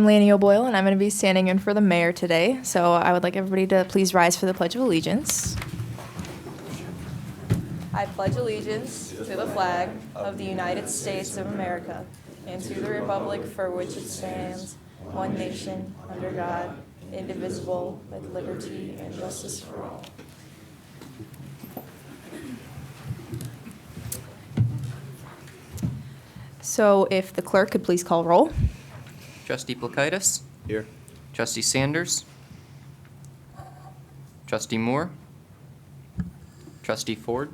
I'm Laney O'Boyle, and I'm going to be standing in for the mayor today. So I would like everybody to please rise for the Pledge of Allegiance. I pledge allegiance to the flag of the United States of America and to the republic for which it stands, one nation, under God, indivisible, with liberty and justice for all. So if the clerk could please call roll. Trustee Plakaitis? Here. Trustee Sanders? Trustee Moore? Trustee Ford?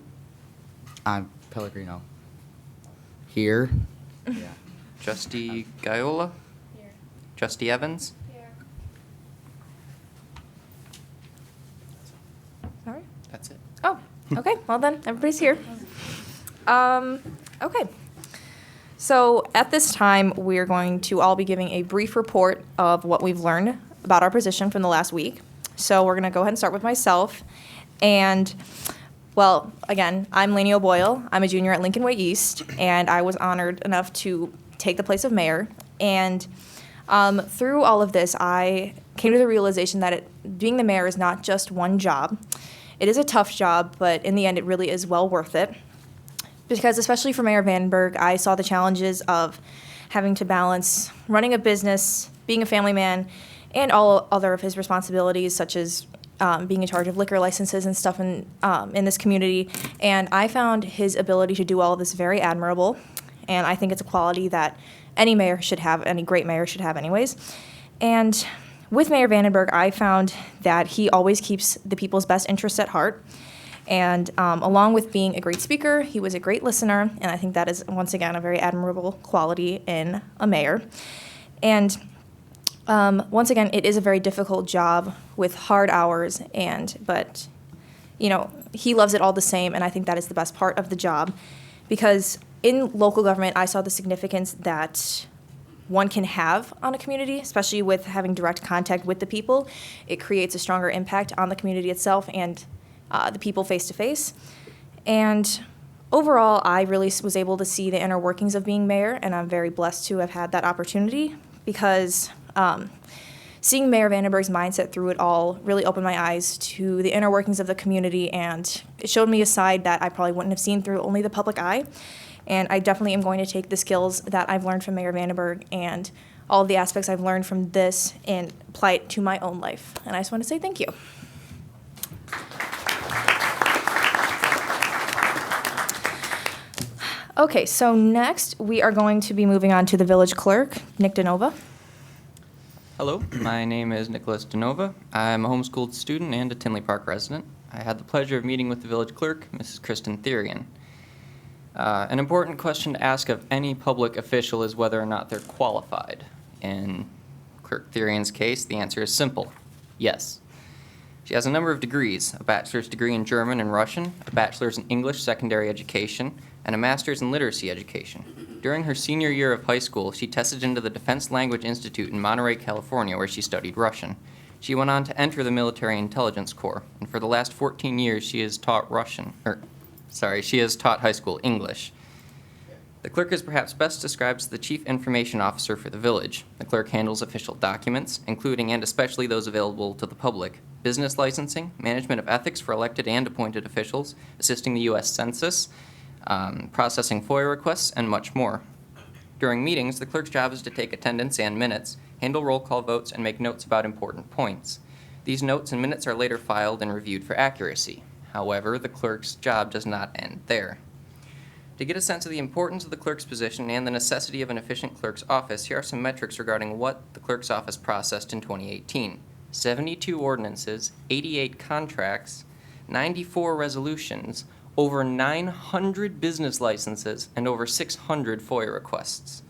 I'm Pellegrino. Here. Yeah. Trustee Gaiola? Here. Trustee Evans? Here. Sorry? That's it. Oh, okay. Well then, everybody's here. Okay. So at this time, we're going to all be giving a brief report of what we've learned about our position from the last week. So we're going to go ahead and start with myself. And, well, again, I'm Laney O'Boyle. I'm a junior at Lincoln Way East, and I was honored enough to take the place of mayor. And through all of this, I came to the realization that being the mayor is not just one job. It is a tough job, but in the end, it really is well worth it. Because especially for Mayor Vandenberg, I saw the challenges of having to balance running a business, being a family man, and all other of his responsibilities, such as being in charge of liquor licenses and stuff in this community. And I found his ability to do all of this very admirable, and I think it's a quality that any mayor should have, any great mayor should have anyways. And with Mayor Vandenberg, I found that he always keeps the people's best interests at heart. And along with being a great speaker, he was a great listener, and I think that is, once again, a very admirable quality in a mayor. And once again, it is a very difficult job with hard hours, but, you know, he loves it all the same, and I think that is the best part of the job. Because in local government, I saw the significance that one can have on a community, especially with having direct contact with the people. It creates a stronger impact on the community itself and the people face to face. And overall, I really was able to see the inner workings of being mayor, and I'm very blessed to have had that opportunity because seeing Mayor Vandenberg's mindset through it all really opened my eyes to the inner workings of the community, and it showed me a side that I probably wouldn't have seen through only the public eye. And I definitely am going to take the skills that I've learned from Mayor Vandenberg and all of the aspects I've learned from this and apply it to my own life. And I just want to say thank you. Okay, so next we are going to be moving on to the village clerk, Nick DeNova. Hello, my name is Nicholas DeNova. I'm a homeschooled student and a Tinley Park resident. I had the pleasure of meeting with the village clerk, Mrs. Kristen Therian. An important question to ask of any public official is whether or not they're qualified. In Clerk Therian's case, the answer is simple: yes. She has a number of degrees: a bachelor's degree in German and Russian, a bachelor's in English secondary education, and a master's in literacy education. During her senior year of high school, she tested into the Defense Language Institute in Monterey, California, where she studied Russian. She went on to enter the Military Intelligence Corps, and for the last 14 years, she has taught high school English. The clerk is perhaps best described as the chief information officer for the village. The clerk handles official documents, including and especially those available to the public, business licensing, management of ethics for elected and appointed officials, assisting the U.S. Census, processing FOIA requests, and much more. During meetings, the clerk's job is to take attendance and minutes, handle roll call votes, and make notes about important points. These notes and minutes are later filed and reviewed for accuracy. However, the clerk's job does not end there. To get a sense of the importance of the clerk's position and the necessity of an efficient clerk's office, here are some metrics regarding what the clerk's office processed in 2018. 72 ordinances, 88 contracts, 94 resolutions, over 900 business licenses, and over 600 FOIA requests.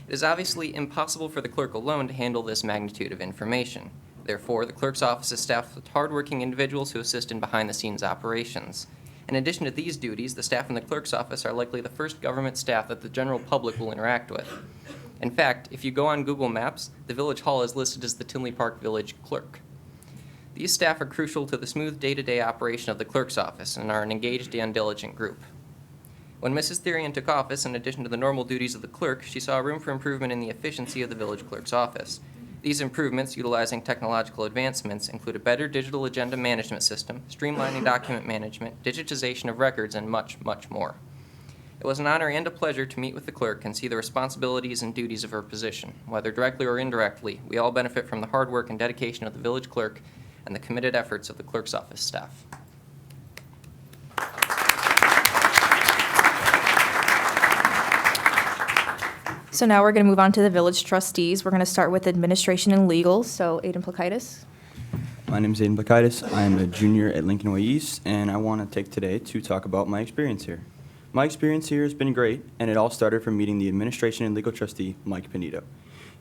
It is obviously impossible for the clerk alone to handle this magnitude of information. Therefore, the clerk's office is staffed with hardworking individuals who assist in behind-the-scenes operations. In addition to these duties, the staff in the clerk's office are likely the first government staff that the general public will interact with. In fact, if you go on Google Maps, the village hall is listed as the Tinley Park Village Clerk. These staff are crucial to the smooth day-to-day operation of the clerk's office and are an engaged and diligent group. When Mrs. Therian took office, in addition to the normal duties of the clerk, she saw room for improvement in the efficiency of the village clerk's office. These improvements, utilizing technological advancements, include a better digital agenda management system, streamlining document management, digitization of records, and much, much more. It was an honor and a pleasure to meet with the clerk and see the responsibilities and duties of her position. Whether directly or indirectly, we all benefit from the hard work and dedication of the village clerk and the committed efforts of the clerk's office staff. So now we're going to move on to the village trustees. We're going to start with administration and legal. So Aiden Plakaitis. My name is Aiden Blakaitis. I am a junior at Lincoln Way East, and I want to take today to talk about my experience here. My experience here has been great, and it all started from meeting the administration and legal trustee, Mike Pinito.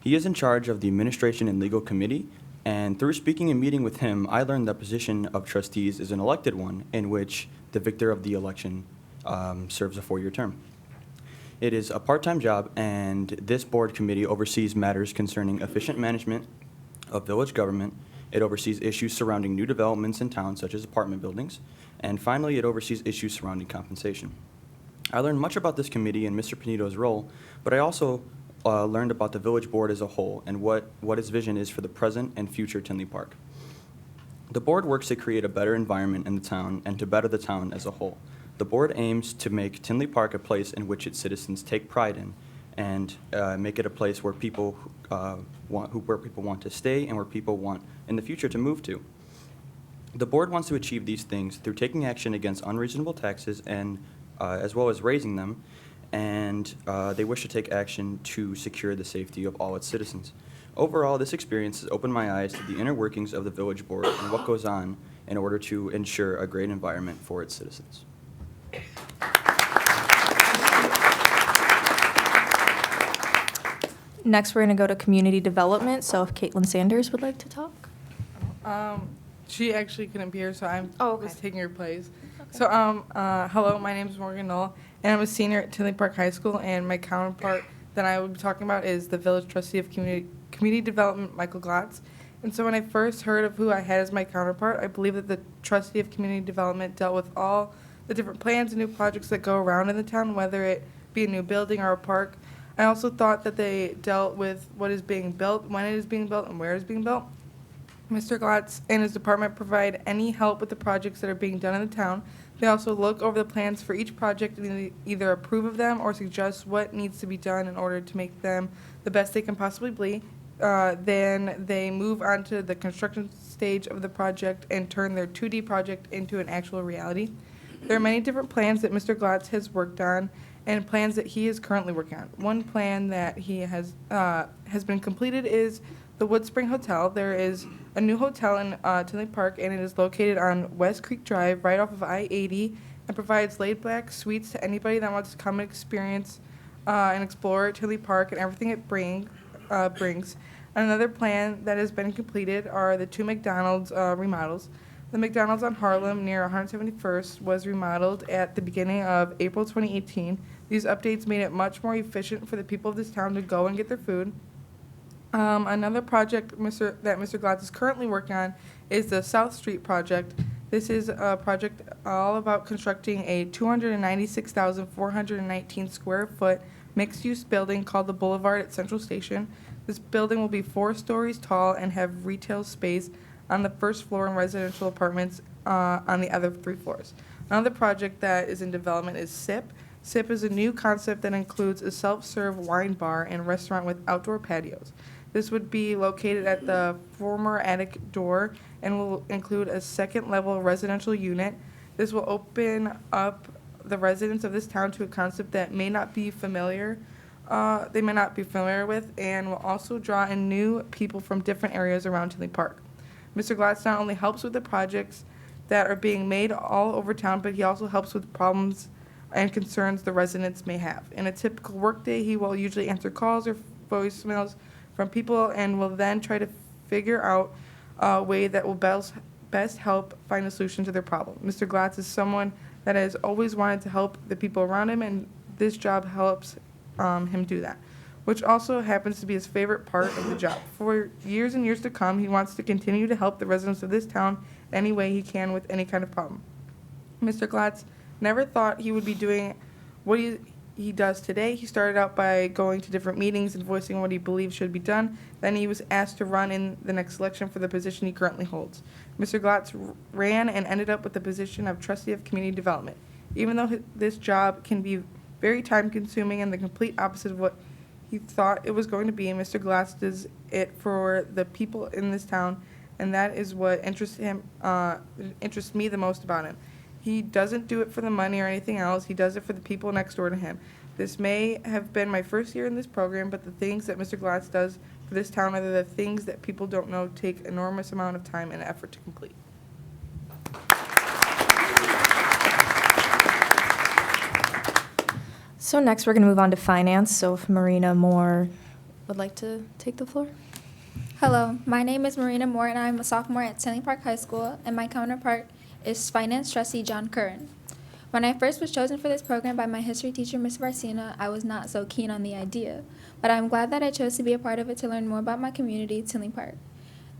He is in charge of the administration and legal committee, and through speaking and meeting with him, I learned the position of trustees is an elected one in which the victor of the election serves a 4-year term. It is a part-time job, and this board committee oversees matters concerning efficient management of village government. It oversees issues surrounding new developments in town, such as apartment buildings. And finally, it oversees issues surrounding compensation. I learned much about this committee and Mr. Pinito's role, but I also learned about the village board as a whole and what its vision is for the present and future Tinley Park. The board works to create a better environment in the town and to better the town as a whole. The board aims to make Tinley Park a place in which its citizens take pride in and make it a place where people want to stay and where people want in the future to move to. The board wants to achieve these things through taking action against unreasonable taxes and as well as raising them, and they wish to take action to secure the safety of all its citizens. Overall, this experience has opened my eyes to the inner workings of the village board and what goes on in order to ensure a great environment for its citizens. Next, we're going to go to community development. So if Caitlin Sanders would like to talk. She actually couldn't be here, so I'm Oh, okay. just taking her place. So, hello, my name is Morgan Knoll, and I'm a senior at Tinley Park High School, and my counterpart that I will be talking about is the village trustee of community development, Michael Glotz. And so when I first heard of who I had as my counterpart, I believe that the trustee of community development dealt with all the different plans and new projects that go around in the town, whether it be a new building or a park. I also thought that they dealt with what is being built, when it is being built, and where it is being built. Mr. Glotz and his department provide any help with the projects that are being done in the town. They also look over the plans for each project and either approve of them or suggest what needs to be done in order to make them the best they can possibly be. Then they move on to the construction stage of the project and turn their 2D project into an actual reality. There are many different plans that Mr. Glotz has worked on and plans that he is currently working on. One plan that he has been completed is the Woodspring Hotel. There is a new hotel in Tinley Park, and it is located on West Creek Drive, right off of I-80, and provides laid-back suites to anybody that wants to come and experience and explore Tinley Park and everything it brings. Another plan that has been completed are the 2 McDonald's remodels. The McDonald's on Harlem near 171st was remodeled at the beginning of April 2018. These updates made it much more efficient for the people of this town to go and get their food. Another project that Mr. Glotz is currently working on is the South Street project. This is a project all about constructing a 296,419 square foot mixed-use building called the Boulevard at Central Station. This building will be 4 stories tall and have retail space on the first floor and residential apartments on the other 3 floors. Another project that is in development is SIP. SIP is a new concept that includes a self-serve wine bar and restaurant with outdoor patios. This would be located at the former attic door and will include a second-level residential unit. This will open up the residents of this town to a concept that may not be familiar with, and will also draw in new people from different areas around Tinley Park. Mr. Glotz not only helps with the projects that are being made all over town, but he also helps with problems and concerns the residents may have. In a typical workday, he will usually answer calls or voicemails from people and will then try to figure out a way that will best help find a solution to their problem. Mr. Glotz is someone that has always wanted to help the people around him, and this job helps him do that, which also happens to be his favorite part of the job. For years and years to come, he wants to continue to help the residents of this town any way he can with any kind of problem. Mr. Glotz never thought he would be doing what he does today. He started out by going to different meetings and voicing what he believes should be done. Then he was asked to run in the next election for the position he currently holds. Mr. Glatz ran and ended up with the position of trustee of community development. Even though this job can be very time-consuming and the complete opposite of what he thought it was going to be, Mr. Glatz does it for the people in this town, and that is what interests me the most about him. He doesn't do it for the money or anything else. He does it for the people next door to him. This may have been my first year in this program, but the things that Mr. Glatz does for this town are the things that people don't know take enormous amount of time and effort to complete. So next, we're going to move on to finance. So if Marina Moore would like to take the floor. Hello, my name is Marina Moore, and I'm a sophomore at Tinley Park High School, and my counterpart is finance trustee John Curran. When I first was chosen for this program by my history teacher, Ms. Varcina, I was not so keen on the idea, but I'm glad that I chose to be a part of it to learn more about my community, Tinley Park.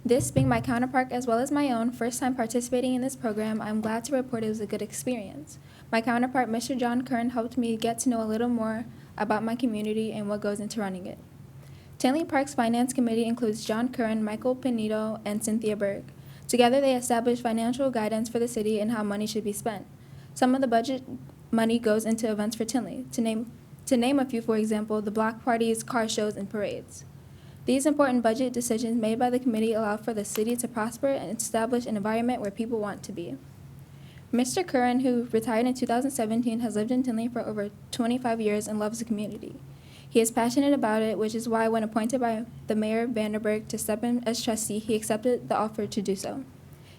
This being my counterpart as well as my own first time participating in this program, I'm glad to report it was a good experience. My counterpart, Mr. John Curran, helped me get to know a little more about my community and what goes into running it. Tinley Park's Finance Committee includes John Curran, Michael Pinito, and Cynthia Berg. Together, they establish financial guidance for the city and how money should be spent. Some of the budget money goes into events for Tinley. To name a few, for example, the block parties, car shows, and parades. These important budget decisions made by the committee allow for the city to prosper and establish an environment where people want to be. Mr. Curran, who retired in 2017, has lived in Tinley for over 25 years and loves the community. He is passionate about it, which is why when appointed by the Mayor Vanderburg to step in as trustee, he accepted the offer to do so.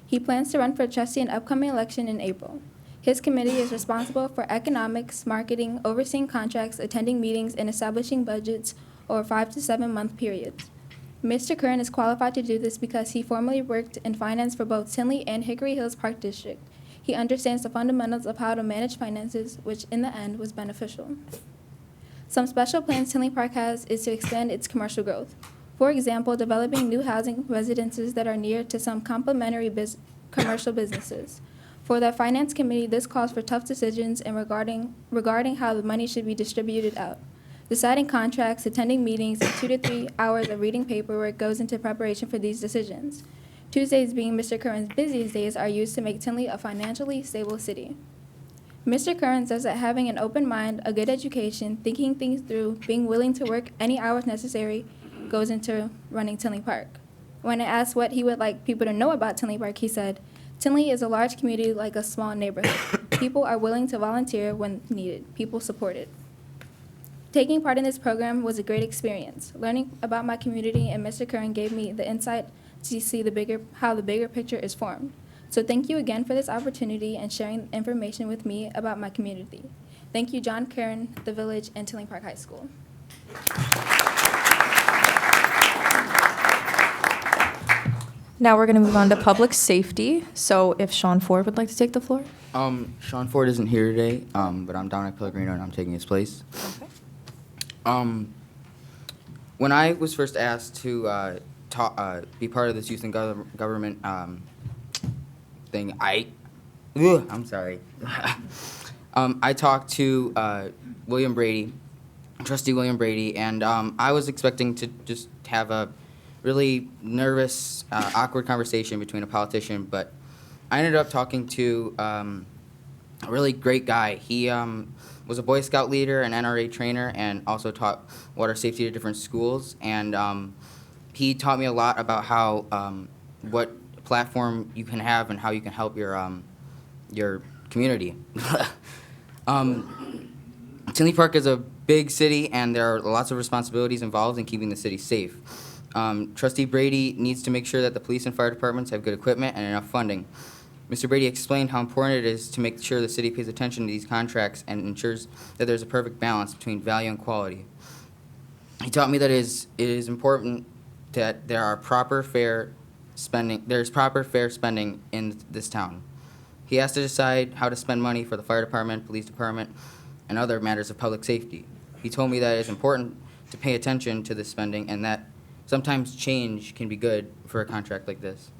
He plans to run for trustee in the upcoming election in April. His committee is responsible for economics, marketing, overseeing contracts, attending meetings, and establishing budgets over 5 to 7 month periods. Mr. Curran is qualified to do this because he formerly worked in finance for both Tinley and Hickory Hills Park District. He understands the fundamentals of how to manage finances, which in the end was beneficial. Some special plans Tinley Park has is to expand its commercial growth. For example, developing new housing residences that are near to some complementary commercial businesses. For the Finance Committee, this calls for tough decisions and regarding how the money should be distributed out. Deciding contracts, attending meetings, and 2 to 3 hours of reading paperwork goes into preparation for these decisions. Tuesdays, being Mr. Curran's busiest days, are used to make Tinley a financially stable city. Mr. Curran says that having an open mind, a good education, thinking things through, being willing to work any hours necessary goes into running Tinley Park. When I asked what he would like people to know about Tinley Park, he said, "Tinley is a large community like a small neighborhood. People are willing to volunteer when needed. People support it." Taking part in this program was a great experience. Learning about my community and Mr. Curran gave me the insight to see how the bigger picture is formed. So thank you again for this opportunity and sharing information with me about my community. Thank you, John Curran, the Village, and Tinley Park High School. Now we're going to move on to public safety. So if Sean Ford would like to take the floor. Sean Ford isn't here today, but I'm Dominic Pellegrino and I'm taking his place. Okay. When I was first asked to be part of this youth and government thing, I'm sorry. I talked to William Brady, Trustee William Brady, and I was expecting to just have a really nervous, awkward conversation between a politician, but I ended up talking to a really great guy. He was a Boy Scout leader, an NRA trainer, and also taught water safety to different schools, and he taught me a lot about how what platform you can have and how you can help your community. Tinley Park is a big city, and there are lots of responsibilities involved in keeping the city safe. Trustee Brady needs to make sure that the police and fire departments have good equipment and enough funding. Mr. Brady explained how important it is to make sure the city pays attention to these contracts and ensures that there's a perfect balance between value and quality. He taught me that it is important that there's proper fair spending in this town. He has to decide how to spend money for the fire department, police department, and other matters of public safety. He told me that it's important to pay attention to the spending and that sometimes change can be good for a contract like this.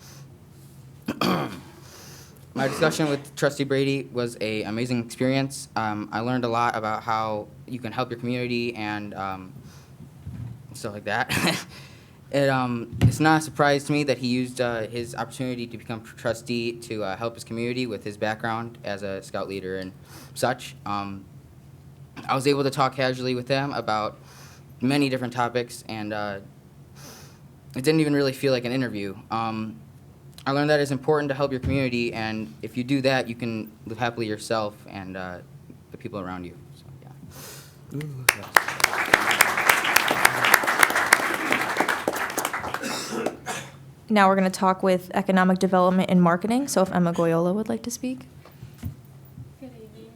My discussion with Trustee Brady was an amazing experience. I learned a lot about how you can help your community and stuff like that. It's not a surprise to me that he used his opportunity to become trustee to help his community with his background as a scout leader and such. I was able to talk casually with him about many different topics, and it didn't even really feel like an interview. I learned that it's important to help your community, and if you do that, you can live happily yourself and the people around you. So, yeah. Ooh, yes. Now we're going to talk with economic development and marketing. So if Emma Goyola would like to speak. Good evening.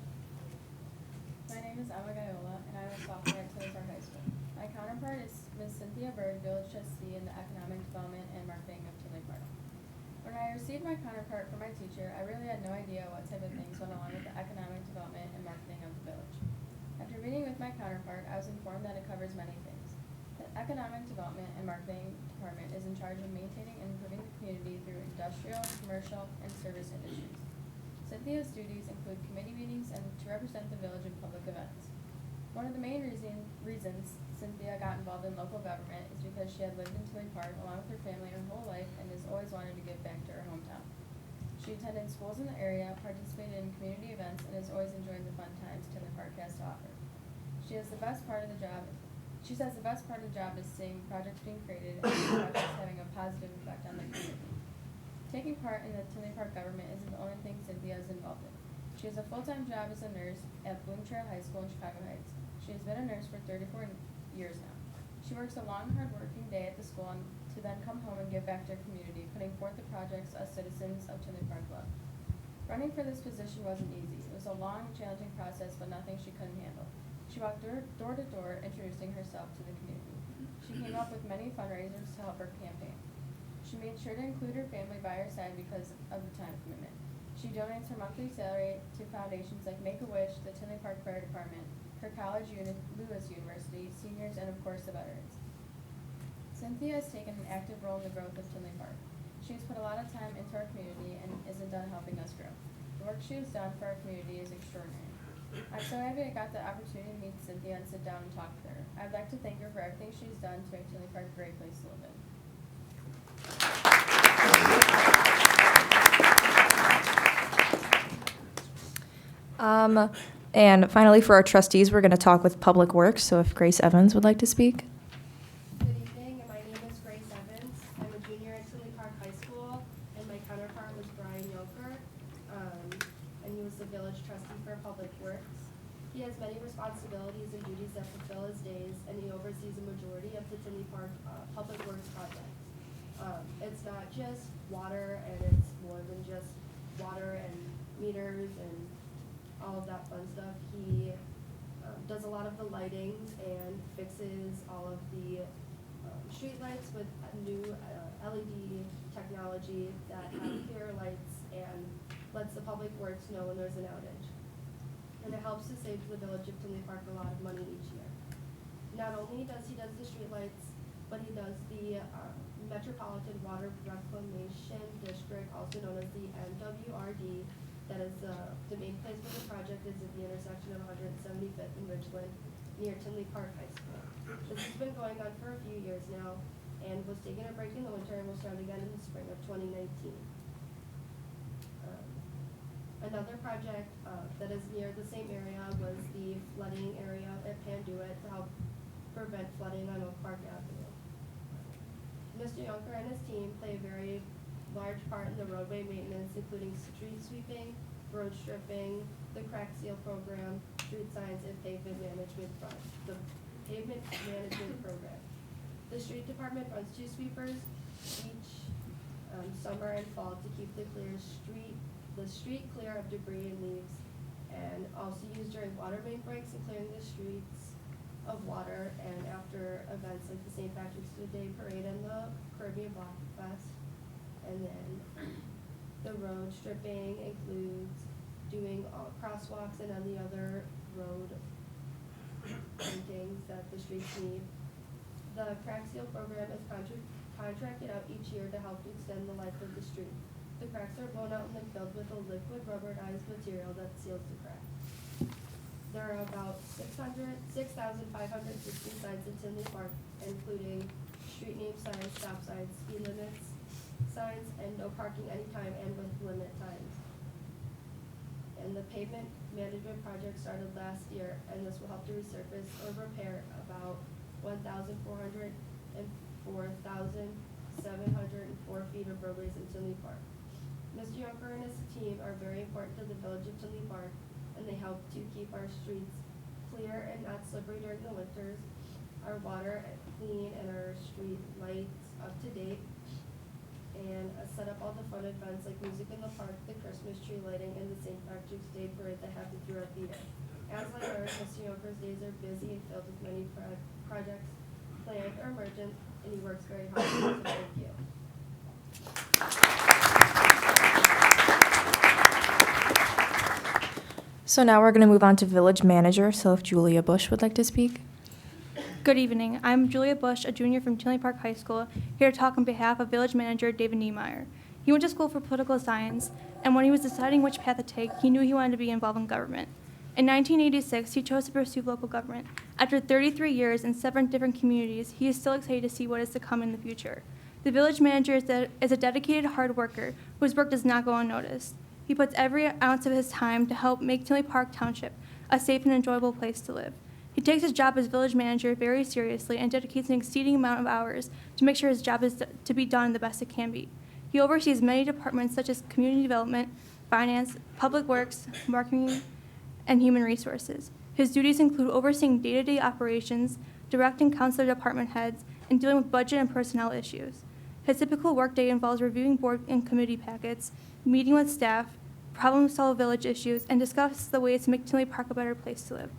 My name is Emma Gaiola, and I'm a sophomore at Tinley Park High School. My counterpart is Ms. Cynthia Bird, village trustee in the economic development and marketing of Tinley Park. When I received my counterpart from my teacher, I really had no idea what type of things went along with the economic development and marketing of the village. After meeting with my counterpart, I was informed that it covers many things. The economic development and marketing department is in charge of maintaining and improving the community through industrial, commercial, and service industries. Cynthia's duties include committee meetings and to represent the village in public events. One of the main reasons Cynthia got involved in local government is because she had lived in Tinley Park along with her family her whole life and has always wanted to give back to her hometown. She attended schools in the area, participated in community events, and has always enjoyed the fun times Tinley Park has to offer. She says the best part of the job is seeing projects being created and projects having a positive effect on the community. Taking part in the Tinley Park government isn't the only thing Cynthia is involved in. She has a full-time job as a nurse at Bloom Trail High School in Chicago Heights. She has been a nurse for 34 years now. She works a long, hard-working day at the school to then come home and give back to her community, putting forth the projects us citizens of Tinley Park love. Running for this position wasn't easy. It was a long, challenging process, but nothing she couldn't handle. She walked door to door, introducing herself to the community. She came up with many fundraisers to help her campaign. She made sure to include her family by her side because of the time commitment. She donates her monthly salary to foundations like Make-A-Wish, the Tinley Park Fire Department, her college unit, Lewis University, seniors, and of course the veterans. Cynthia has taken an active role in the growth of Tinley Park. She has put a lot of time into our community and isn't done helping us grow. The work she has done for our community is extraordinary. I'm so happy I got the opportunity to meet Cynthia and sit down and talk with her. I'd like to thank her for everything she's done to make Tinley Park a great place to live in. And finally, for our trustees, we're going to talk with Public Works. So if Grace Evans would like to speak. Good evening, and my name is Grace Evans. I'm a junior at Tinley Park High School, and my counterpart was Brian Yoker, and he was the village trustee for Public Works. He has many responsibilities and duties that fulfill his days, and he oversees a majority of the Tinley Park Public Works projects. It's not just water, and it's more than just water and meters and all of that fun stuff. He does a lot of the lighting and fixes all of the street lights with new LED technology that have clearer lights and lets the public works know when there's an outage. And it helps to save the village of Tinley Park a lot of money each year. Not only does he the street lights, but he does the Metropolitan Water Reclamation District, also known as the MWRD. That is the main place for the project is at the intersection of 175th and Richland near Tinley Park High School. This has been going on for a few years now and was taking a break in the winter and will start again in the spring of 2019. Another project that is near the same area was the flooding area at Panduit to help prevent flooding on Oak Park Avenue. Mr. Yonker and his team play a very large part in the roadway maintenance, including street sweeping, road stripping, the crack seal program, street signs, and pavement management program. The street department runs 2 sweepers each summer and fall to keep the street clear of debris and leaves, and also used during water main breaks and clearing the streets of water, and after events like the St. Patrick's Day Parade and the Caribbean Block Fest. And then the road stripping includes doing crosswalks and any other road paintings that the streets need. The crack seal program is contracted out each year to help extend the life of the street. The cracks are blown out and then filled with a liquid rubberized material that seals the crack. There are about 6,560 signs in Tinley Park, including street name signs, stop signs, speed limits signs, and no parking anytime and with limit times. And the pavement management project started last year, and this will help to resurface or repair about 4,704 feet of roadways in Tinley Park. Mr. Yunker and his team are very important to the village of Tinley Park, and they help to keep our streets clear and not slippery during the winters, our water clean, and our street lights up to date, and set up all the fun events like music in the park, the Christmas tree lighting, and the St. Patrick's Day parade that happen throughout the year. As like ours, Mr. Yunker's days are busy and filled with many projects planned or emergent, and he works very hard, so thank you. So now we're going to move on to village manager. So if Julia Bush would like to speak. Good evening. I'm Julia Bush, a junior from Tinley Park High School, here to talk on behalf of village manager David Niemeyer. He went to school for political science, and when he was deciding which path to take, he knew he wanted to be involved in government. In 1986, he chose to pursue local government. After 33 years in 7 different communities, he is still excited to see what is to come in the future. The village manager is a dedicated hard worker whose work does not go unnoticed. He puts every ounce of his time to help make Tinley Park Township a safe and enjoyable place to live. He takes his job as village manager very seriously and dedicates an exceeding amount of hours to make sure his job is to be done the best it can be. He oversees many departments such as community development, finance, public works, marketing, and human resources. His duties include overseeing day-to-day operations, directing council department heads, and dealing with budget and personnel issues. His typical workday involves reviewing board and committee packets, meeting with staff, problem-solve village issues, and discuss the ways to make Tinley Park a better place to live.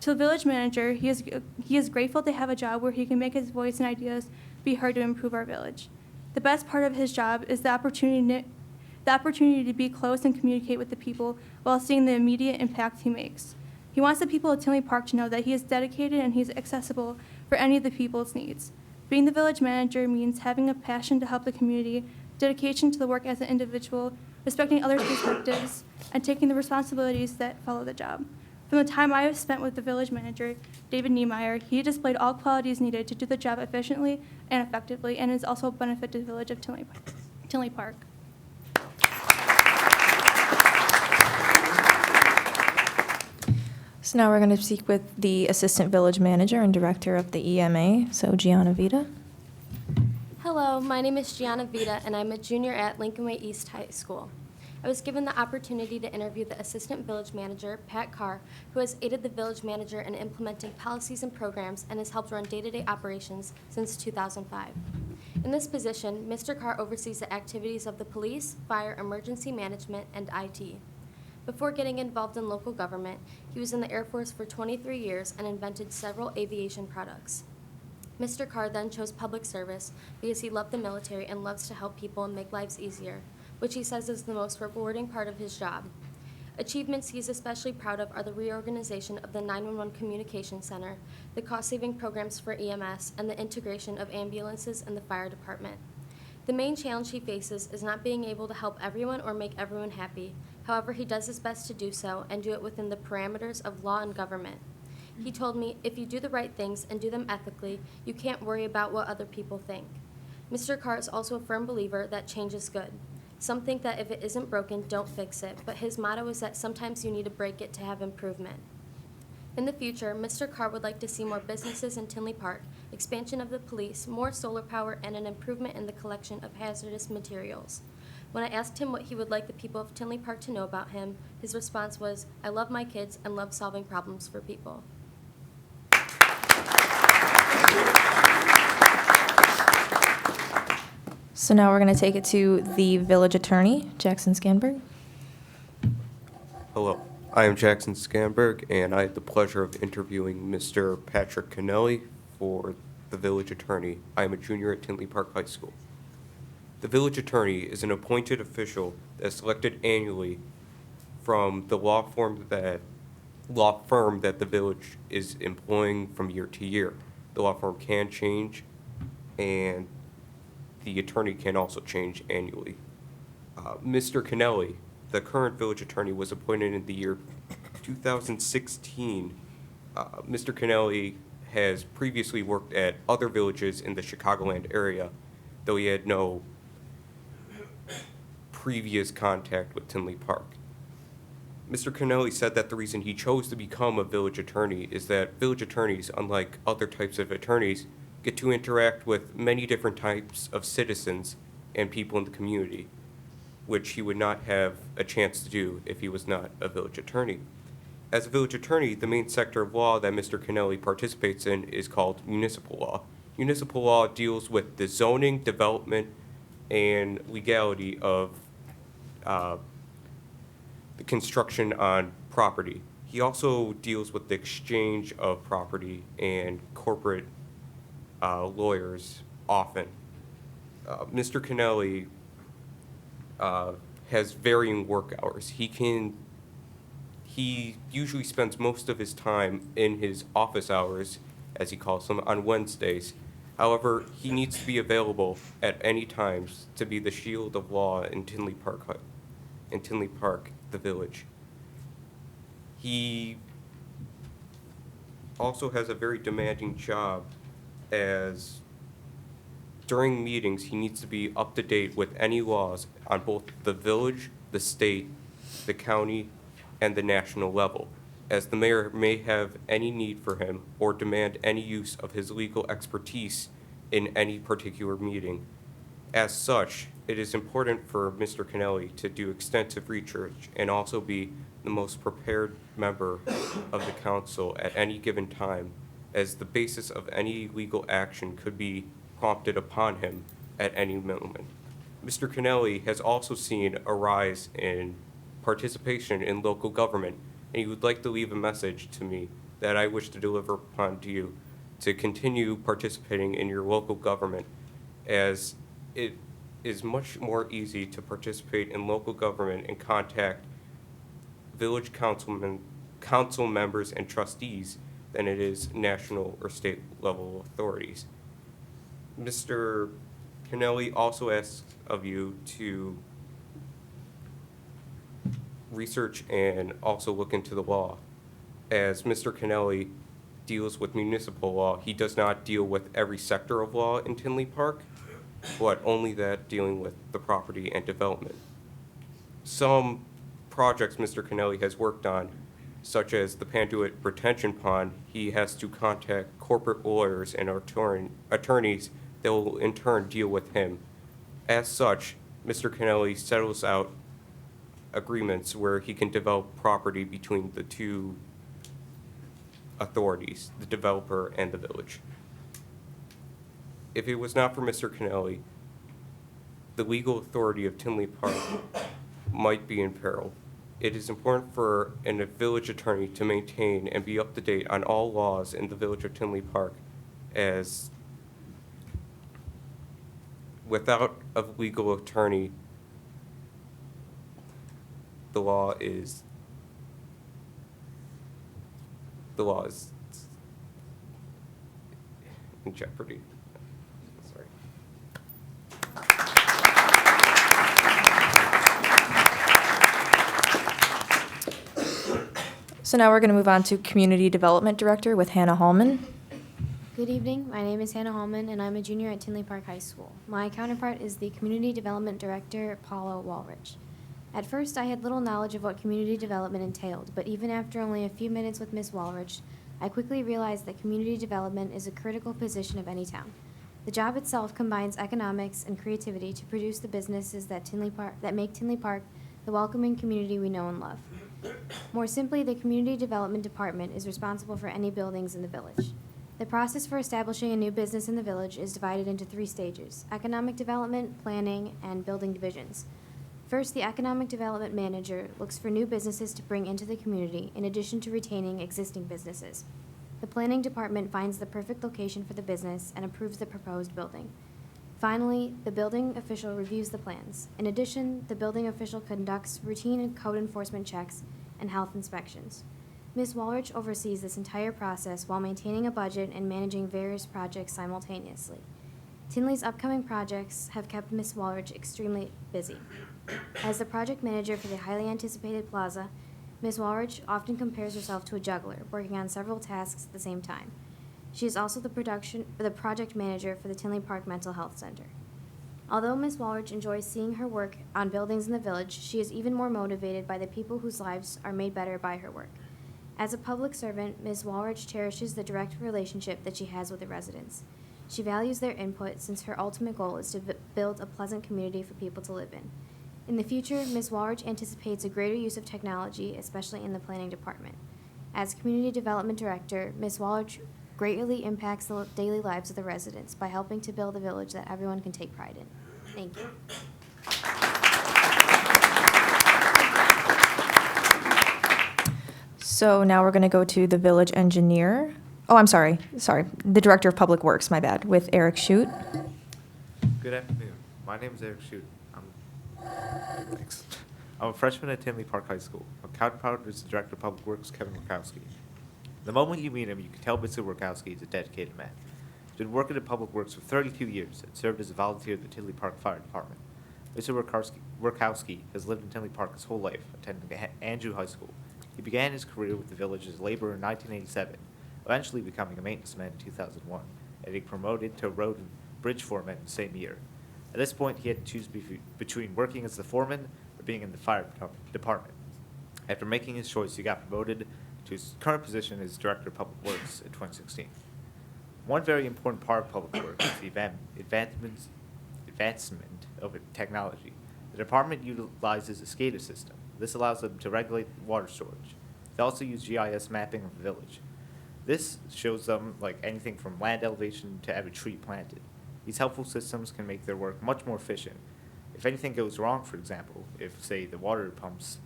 To the village manager, he is grateful to have a job where he can make his voice and ideas be heard to improve our village. The best part of his job is the opportunity to be close and communicate with the people while seeing the immediate impact he makes. He wants the people of Tinley Park to know that he is dedicated and he's accessible for any of the people's needs. Being the village manager means having a passion to help the community, dedication to the work as an individual, respecting others' perspectives, and taking the responsibilities that follow the job. From the time I have spent with the village manager, David Niemeyer, he displayed all qualities needed to do the job efficiently and effectively, and is also a benefit to the village of Tinley Park. So now we're going to speak with the assistant village manager and director of the EMA. So Gianna Vita. Hello, my name is Gianna Vita, and I'm a junior at Lincoln Way East High School. I was given the opportunity to interview the assistant village manager, Pat Carr, who has aided the village manager in implementing policies and programs and has helped run day-to-day operations since 2005. In this position, Mr. Carr oversees the activities of the police, fire, emergency management, and IT. Before getting involved in local government, he was in the Air Force for 23 years and invented several aviation products. Mr. Carr then chose public service because he loved the military and loves to help people and make lives easier, which he says is the most rewarding part of his job. Achievements he's especially proud of are the reorganization of the 911 Communication Center, the cost-saving programs for EMS, and the integration of ambulances and the fire department. The main challenge he faces is not being able to help everyone or make everyone happy. However, he does his best to do so and do it within the parameters of law and government. He told me, if you do the right things and do them ethically, you can't worry about what other people think. Mr. Carr is also a firm believer that change is good. Some think that if it isn't broken, don't fix it, but his motto is that sometimes you need to break it to have improvement. In the future, Mr. Carr would like to see more businesses in Tinley Park, expansion of the police, more solar power, and an improvement in the collection of hazardous materials. When I asked him what he would like the people of Tinley Park to know about him, his response was, "I love my kids and love solving problems for people." So now we're going to take it to the village attorney, Jackson Scanberg. Hello, I am Jackson Scanberg, and I had the pleasure of interviewing Mr. Patrick Kennelly for the village attorney. I am a junior at Tinley Park High School. The village attorney is an appointed official that is selected annually from the law firm that the village is employing from year to year. The law firm can change, and the attorney can also change annually. Mr. Kennelly, the current village attorney, was appointed in the year 2016. Mr. Kennelly has previously worked at other villages in the Chicagoland area, though he had no previous contact with Tinley Park. Mr. Kennelly said that the reason he chose to become a village attorney is that village attorneys, unlike other types of attorneys, get to interact with many different types of citizens and people in the community, which he would not have a chance to do if he was not a village attorney. As a village attorney, the main sector of law that Mr. Kennelly participates in is called municipal law. Municipal law deals with the zoning, development, and legality of the construction on property. He also deals with the exchange of property and corporate lawyers often. Mr. Kennelly has varying work hours. He usually spends most of his time in his office hours, as he calls them, on Wednesdays. However, he needs to be available at any times to be the shield of law in Tinley Park, the village. He also has a very demanding job, as during meetings he needs to be up to date with any laws on both the village, the state, the county, and the national level, as the mayor may have any need for him or demand any use of his legal expertise in any particular meeting. As such, it is important for Mr. Kennelly to do extensive research and also be the most prepared member of the council at any given time, as the basis of any legal action could be prompted upon him at any moment. Mr. Kennelly has also seen a rise in participation in local government, and he would like to leave a message to me that I wish to deliver upon to you to continue participating in your local government, as it is much more easy to participate in local government and contact village council members and trustees than it is national or state level authorities. Mr. Kennelly also asks of you to research and also look into the law. As Mr. Kennelly deals with municipal law, he does not deal with every sector of law in Tinley Park, but only that dealing with the property and development. Some projects Mr. Kennelly has worked on, such as the Panduit Retention Pond, he has to contact corporate lawyers and attorneys that will in turn deal with him. As such, Mr. Kennelly settles out agreements where he can develop property between the two authorities, the developer and the village. If it was not for Mr. Kennelly, the legal authority of Tinley Park might be in peril. It is important for a village attorney to maintain and be up to date on all laws in the village of Tinley Park, as without a legal attorney, the law is in jeopardy. Sorry. So now we're going to move on to Community Development Director with Hannah Hallman. Good evening. My name is Hannah Hallman, and I'm a junior at Tinley Park High School. My counterpart is the Community Development Director, Paula Walrich. At first, I had little knowledge of what community development entailed, but even after only a few minutes with Ms. Walrich, I quickly realized that community development is a critical position of any town. The job itself combines economics and creativity to produce the businesses that make Tinley Park the welcoming community we know and love. More simply, the Community Development Department is responsible for any buildings in the village. The process for establishing a new business in the village is divided into 3 stages: economic development, planning, and building divisions. First, the economic development manager looks for new businesses to bring into the community in addition to retaining existing businesses. The planning department finds the perfect location for the business and approves the proposed building. Finally, the building official reviews the plans. In addition, the building official conducts routine code enforcement checks and health inspections. Ms. Walrich oversees this entire process while maintaining a budget and managing various projects simultaneously. Tinley's upcoming projects have kept Miss Walridge extremely busy. As the project manager for the highly anticipated plaza, Miss Walridge often compares herself to a juggler, working on several tasks at the same time. She is also the project manager for the Tinley Park Mental Health Center. Although Miss Walridge enjoys seeing her work on buildings in the village, she is even more motivated by the people whose lives are made better by her work. As a public servant, Ms. Walridge cherishes the direct relationship that she has with the residents. She values their input since her ultimate goal is to build a pleasant community for people to live in. In the future, Ms. Walridge anticipates a greater use of technology, especially in the planning department. As Community Development Director, Ms. Walridge greatly impacts the daily lives of the residents by helping to build a village that everyone can take pride in. Thank you. So now we're going to go to the village engineer. Oh, I'm sorry, the Director of Public Works, my bad, with Eric Shute. Good afternoon. My name is Eric Shute. Thanks. I'm a freshman at Tinley Park High School. My counterpart is the Director of Public Works, Kevin Workowski. The moment you meet him, you can tell Mr. Workowski is a dedicated man. He's been working in Public Works for 32 years and served as a volunteer at the Tinley Park Fire Department. Mr. Workowski has lived in Tinley Park his whole life, attending Andrew High School. He began his career with the village as a laborer in 1987, eventually becoming a maintenance man in 2001, and being promoted to road and bridge foreman the same year. At this point, he had to choose between working as the foreman or being in the fire department. After making his choice, he got promoted to his current position as Director of Public Works in 2016. One very important part of Public Works is the advancement of technology. The department utilizes a SCADA system. This allows them to regulate water storage. They also use GIS mapping of the village. This shows them like anything from land elevation to every tree planted. These helpful systems can make their work much more efficient. If anything goes wrong, for example, if, say, the water pumps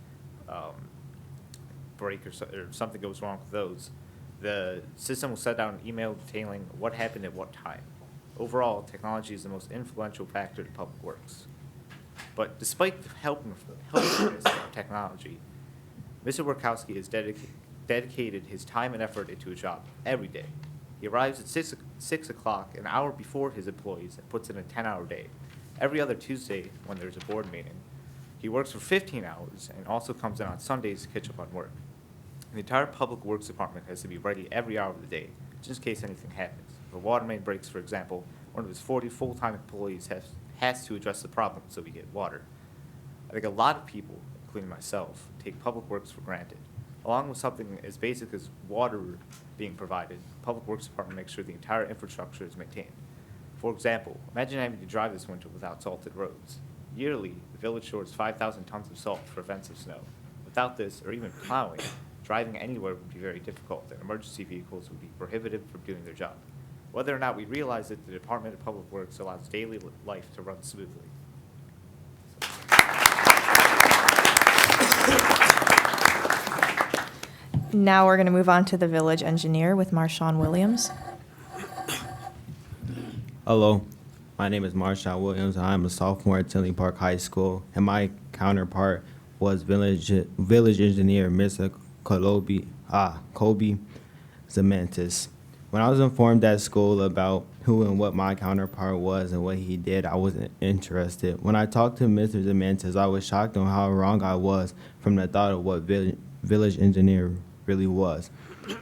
break or something goes wrong with those, the system will send out an email detailing what happened at what time. Overall, technology is the most influential factor to Public Works. But despite the helpfulness of technology, Mr. Workowski has dedicated his time and effort into a job every day. He arrives at 6 o'clock, an hour before his employees, and puts in a 10-hour day. Every other Tuesday, when there's a board meeting, he works for 15 hours and also comes in on Sundays to catch up on work. The entire Public Works Department has to be ready every hour of the day, just in case anything happens. If a water main breaks, for example, one of his 40 full-time employees has to address the problem so we get water. I think a lot of people, including myself, take Public Works for granted. Along with something as basic as water being provided, Public Works Department makes sure the entire infrastructure is maintained. For example, imagine having to drive this winter without salted roads. Yearly, the village stores 5,000 tons of salt for events of snow. Without this, or even plowing, driving anywhere would be very difficult, and emergency vehicles would be prohibited from doing their job. Whether or not we realize it, the Department of Public Works allows daily life to run smoothly. Now we're going to move on to the village engineer with Marshawn Williams. Hello, my name is Marshawn Williams. I'm a sophomore at Tinley Park High School, and my counterpart was village engineer Mr. Kobe Zemantis. When I was informed at school about who and what my counterpart was and what he did, I wasn't interested. When I talked to Mr. Zemantis, I was shocked on how wrong I was from the thought of what village engineer really was.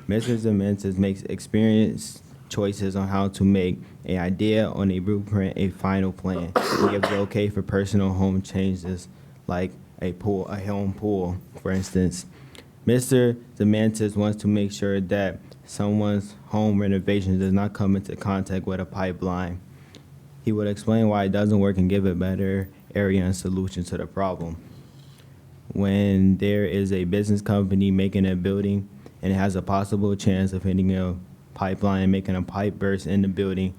Mr. Zemantis makes experienced choices on how to make an idea on a blueprint a final plan. He gives okay for personal home changes like a home pool, for instance. Mr. Zemantis wants to make sure that someone's home renovation does not come into contact with a pipeline. He would explain why it doesn't work and give a better area and solution to the problem. When there is a business company making a building and it has a possible chance of hitting a pipeline and making a pipe burst in the building,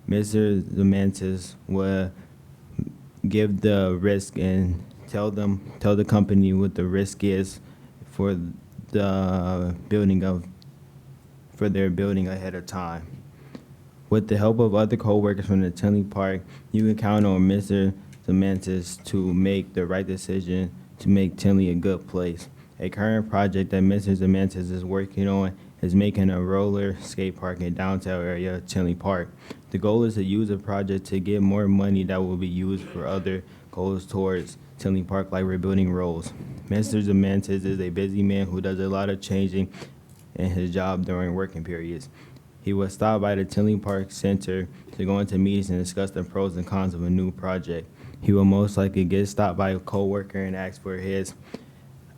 Mr. Zemantis will give the risk and tell the company what the risk is for their building ahead of time. With the help of other co-workers from the Tinley Park, you can count on Mr. Zemantis to make the right decision to make Tinley a good place. A current project that Mr. Zemantis is working on is making a roller skate park in downtown area of Tinley Park. The goal is to use a project to get more money that will be used for other goals towards Tinley Park, like rebuilding roads. Mr. Zemantis is a busy man who does a lot of changing in his job during working periods. He was stopped by the Tinley Park Center to go into meetings and discuss the pros and cons of a new project. He will most likely get stopped by a coworker and ask for his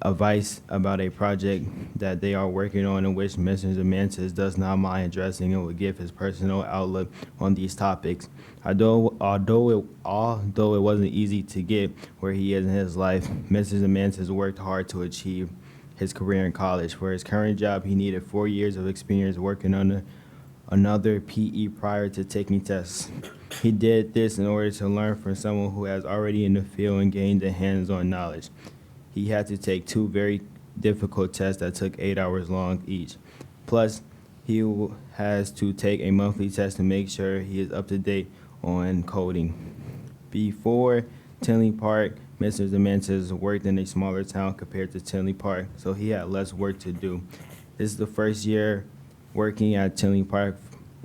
advice about a project that they are working on, in which Mr. Zemantis does not mind addressing and will give his personal outlook on these topics. Although it wasn't easy to get where he is in his life, Mr. Zemantis worked hard to achieve his career in college. For his current job, he needed 4 years of experience working on another PE prior to taking tests. He did this in order to learn from someone who has already in the field and gained the hands-on knowledge. He had to take 2 very difficult tests that took 8 hours long each. Plus, he has to take a monthly test to make sure he is up to date on coding. Before Tinley Park, Mr. Zemantis worked in a smaller town compared to Tinley Park, so he had less work to do. This is the first year working at Tinley Park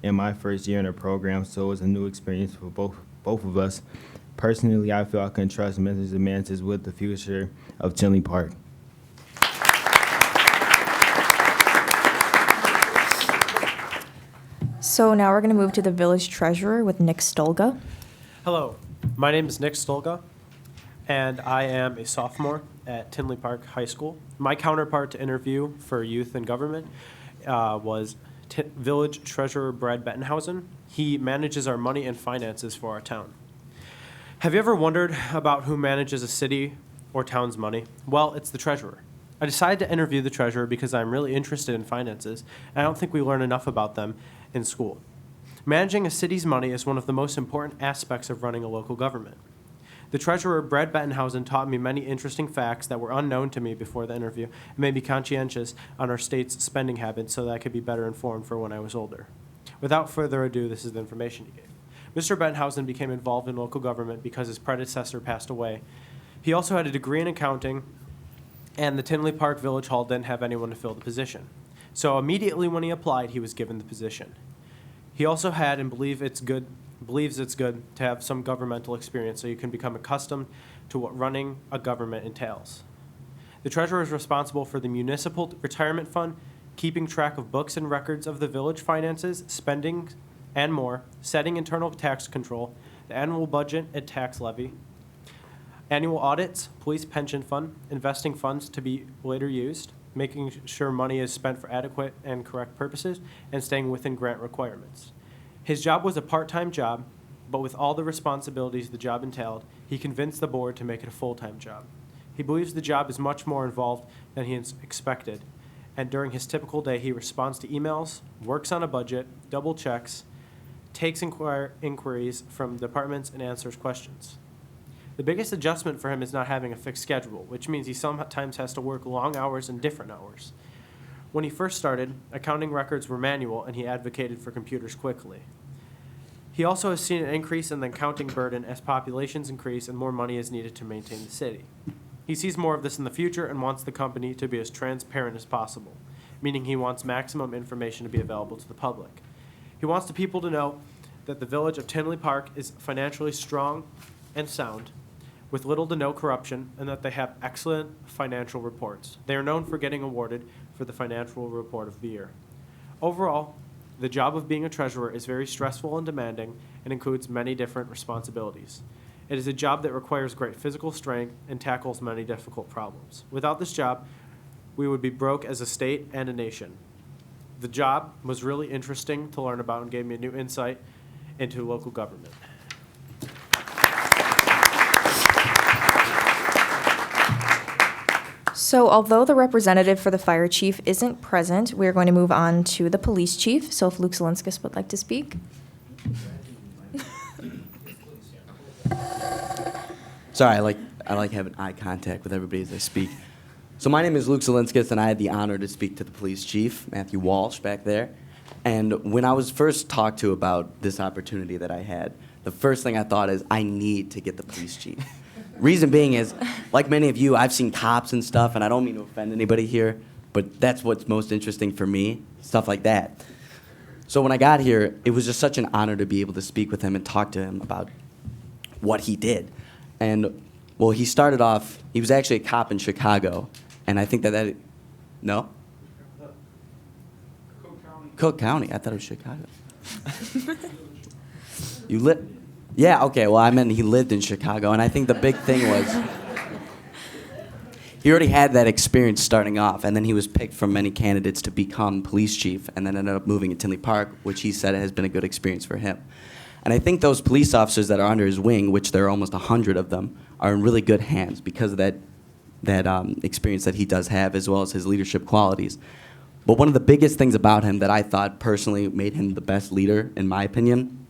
and my first year in the program, so it was a new experience for both of us. Personally, I feel I can trust Mr. Zemantis with the future of Tinley Park. So now we're going to move to the village treasurer with Nick Stolga. Hello, my name is Nick Stolga, and I am a sophomore at Tinley Park High School. My counterpart to interview for youth and government was village treasurer Brad Bettenhausen. He manages our money and finances for our town. Have you ever wondered about who manages a city or town's money? Well, it's the treasurer. I decided to interview the treasurer because I'm really interested in finances, and I don't think we learn enough about them in school. Managing a city's money is one of the most important aspects of running a local government. The treasurer, Brad Bettenhausen, taught me many interesting facts that were unknown to me before the interview and made me conscientious on our state's spending habits so that I could be better informed for when I was older. Without further ado, this is the information he gave. Mr. Bettenhausen became involved in local government because his predecessor passed away. He also had a degree in accounting, and the Tinley Park Village Hall didn't have anyone to fill the position. So immediately when he applied, he was given the position. He also had and believes it's good to have some governmental experience so you can become accustomed to what running a government entails. The treasurer is responsible for the municipal retirement fund, keeping track of books and records of the village finances, spending, and more, setting internal tax control, the annual budget and tax levy, annual audits, police pension fund, investing funds to be later used, making sure money is spent for adequate and correct purposes, and staying within grant requirements. His job was a part-time job, but with all the responsibilities the job entailed, he convinced the board to make it a full-time job. He believes the job is much more involved than he expected, and during his typical day, he responds to emails, works on a budget, double checks, takes inquiries from departments, and answers questions. The biggest adjustment for him is not having a fixed schedule, which means he sometimes has to work long hours and different hours. When he first started, accounting records were manual, and he advocated for computers quickly. He also has seen an increase in the accounting burden as populations increase and more money is needed to maintain the city. He sees more of this in the future and wants the company to be as transparent as possible, meaning he wants maximum information to be available to the public. He wants the people to know that the village of Tinley Park is financially strong and sound, with little to no corruption, and that they have excellent financial reports. They are known for getting awarded for the financial report of the year. Overall, the job of being a treasurer is very stressful and demanding and includes many different responsibilities. It is a job that requires great physical strength and tackles many difficult problems. Without this job, we would be broke as a state and a nation. The job was really interesting to learn about and gave me a new insight into local government. So although the representative for the fire chief isn't present, we're going to move on to the police chief. So if Luke Zelinskis would like to speak. Sorry, I like having eye contact with everybody as I speak. So my name is Luke Zelinskis, and I had the honor to speak to the police chief, Matthew Walsh, back there. And when I was first talked to about this opportunity that I had, the first thing I thought is, I need to get the police chief. Reason being is, like many of you, I've seen cops and stuff, and I don't mean to offend anybody here, but that's what's most interesting for me, stuff like that. So when I got here, it was just such an honor to be able to speak with him and talk to him about what he did. And, well, he started off, he was actually a cop in Chicago, and I think that no? Cook County. I thought it was Chicago. You lit? Yeah, okay, well, I meant he lived in Chicago, and I think the big thing was he already had that experience starting off, and then he was picked from many candidates to become police chief, and then ended up moving to Tinley Park, which he said has been a good experience for him. And I think those police officers that are under his wing, which there are almost 100 of them, are in really good hands because of that experience that he does have, as well as his leadership qualities. But one of the biggest things about him that I thought personally made him the best leader, in my opinion,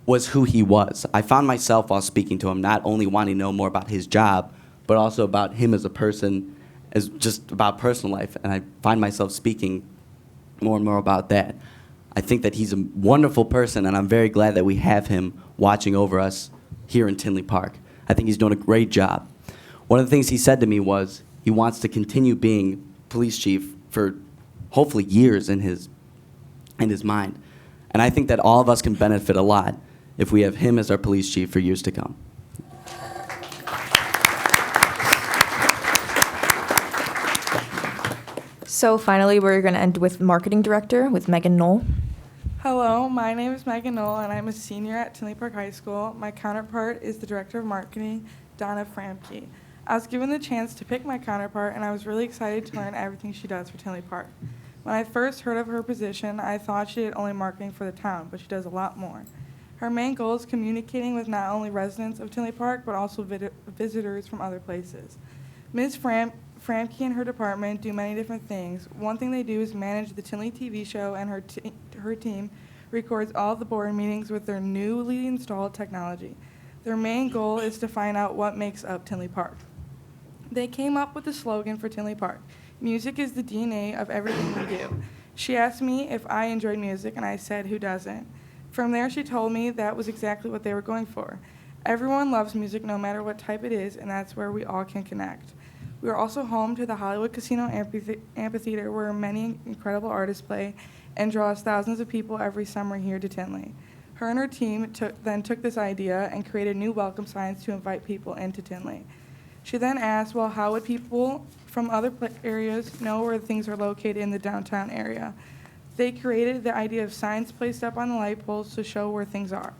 was who he was. I found myself while speaking to him not only wanting to know more about his job, but also about him as a person, as just about personal life. And I find myself speaking more and more about that. I think that he's a wonderful person, and I'm very glad that we have him watching over us here in Tinley Park. I think he's doing a great job. One of the things he said to me was he wants to continue being police chief for hopefully years in his mind. And I think that all of us can benefit a lot if we have him as our police chief for years to come. So finally, we're going to end with marketing director with Megan Knoll. Hello, my name is Megan Knoll, and I'm a senior at Tinley Park High School. My counterpart is the director of marketing, Donna Framke. I was given the chance to pick my counterpart, and I was really excited to learn everything she does for Tinley Park. When I first heard of her position, I thought she did only marketing for the town, but she does a lot more. Her main goal is communicating with not only residents of Tinley Park, but also visitors from other places. Ms. Framke and her department do many different things. One thing they do is manage the Tinley TV show, and her team records all of the board meetings with their newly installed technology. Their main goal is to find out what makes up Tinley Park. They came up with the slogan for Tinley Park: music is the DNA of everything we do. She asked me if I enjoyed music, and I said, who doesn't? From there, she told me that was exactly what they were going for. Everyone loves music, no matter what type it is, and that's where we all can connect. We are also home to the Hollywood Casino Amphitheater, where many incredible artists play and draws thousands of people every summer here to Tinley. Her and her team then took this idea and created new welcome signs to invite people into Tinley. She then asked, well, how would people from other areas know where things are located in the downtown area? They created the idea of signs placed up on the light poles to show where things are.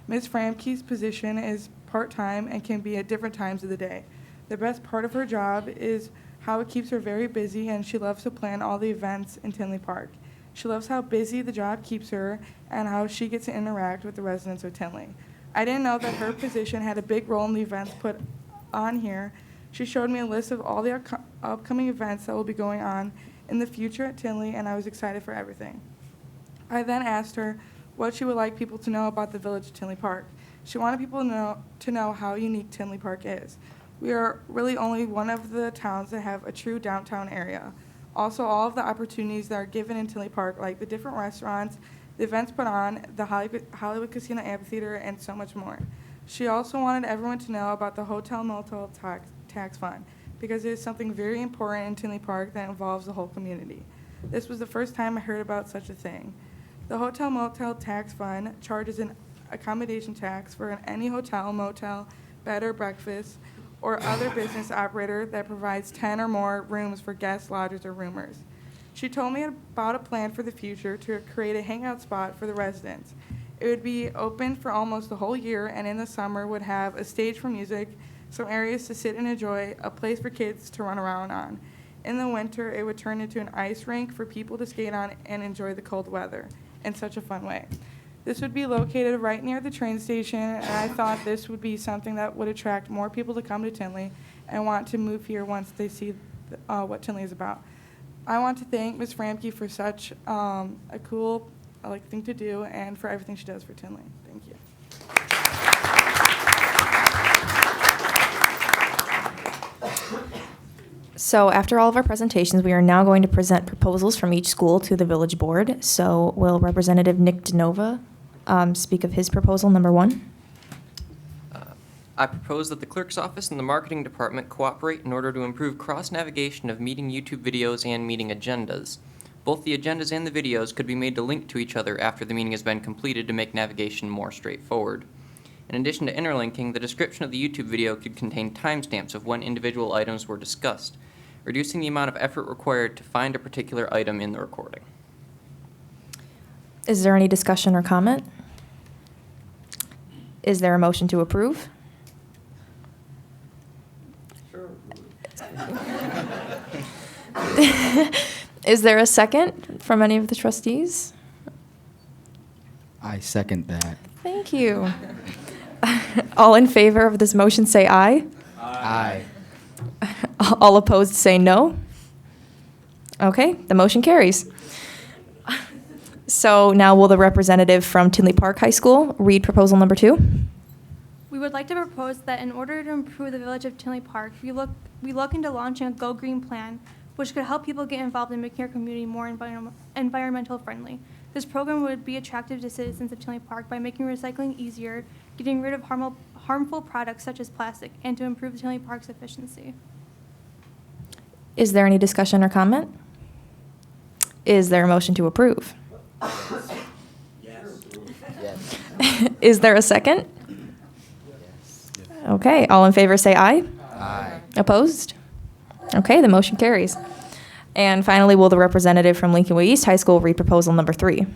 Ms. Framke's position is part-time and can be at different times of the day. The best part of her job is how it keeps her very busy, and she loves to plan all the events in Tinley Park. She loves how busy the job keeps her and how she gets to interact with the residents of Tinley. I didn't know that her position had a big role in the events put on here. She showed me a list of all the upcoming events that will be going on in the future at Tinley, and I was excited for everything. I then asked her what she would like people to know about the village of Tinley Park. She wanted people to know how unique Tinley Park is. We are really only one of the towns that have a true downtown area. Also, all of the opportunities that are given in Tinley Park, like the different restaurants, the events put on, the Hollywood Casino Amphitheater, and so much more. She also wanted everyone to know about the hotel-motel tax fund, because it is something very important in Tinley Park that involves the whole community. This was the first time I heard about such a thing. The hotel-motel tax fund charges an accommodation tax for any hotel, motel, bed or breakfast, or other business operator that provides 10 or more rooms for guests, lodgers, or roomers. She told me about a plan for the future to create a hangout spot for the residents. It would be open for almost the whole year, and in the summer would have a stage for music, some areas to sit and enjoy, a place for kids to run around on. In the winter, it would turn into an ice rink for people to skate on and enjoy the cold weather in such a fun way. This would be located right near the train station, and I thought this would be something that would attract more people to come to Tinley and want to move here once they see what Tinley is about. I want to thank Ms. Framke for such a cool thing to do and for everything she does for Tinley. Thank you. So after all of our presentations, we are now going to present proposals from each school to the village board. So will Representative Nick DeNova speak of his proposal number 1? I propose that the clerk's office and the marketing department cooperate in order to improve cross-navigation of meeting YouTube videos and meeting agendas. Both the agendas and the videos could be made to link to each other after the meeting has been completed to make navigation more straightforward. In addition to interlinking, the description of the YouTube video could contain timestamps of when individual items were discussed, reducing the amount of effort required to find a particular item in the recording. Is there any discussion or comment? Is there a motion to approve? Is there a second from any of the trustees? I second that. Thank you. All in favor of this motion say aye. Aye. All opposed say no. Okay, the motion carries. So now will the representative from Tinley Park High School read proposal number 2? We would like to propose that in order to improve the village of Tinley Park, we look into launching a Go Green plan, which could help people get involved in making our community more environmental friendly. This program would be attractive to citizens of Tinley Park by making recycling easier, getting rid of harmful products such as plastic, and to improve Tinley Park's efficiency. Is there any discussion or comment? Is there a motion to approve? Yes. Is there a second? Okay, all in favor say aye. Aye. Opposed? Okay, the motion carries. And finally, will the representative from Lincoln Way East High School read proposal number 3?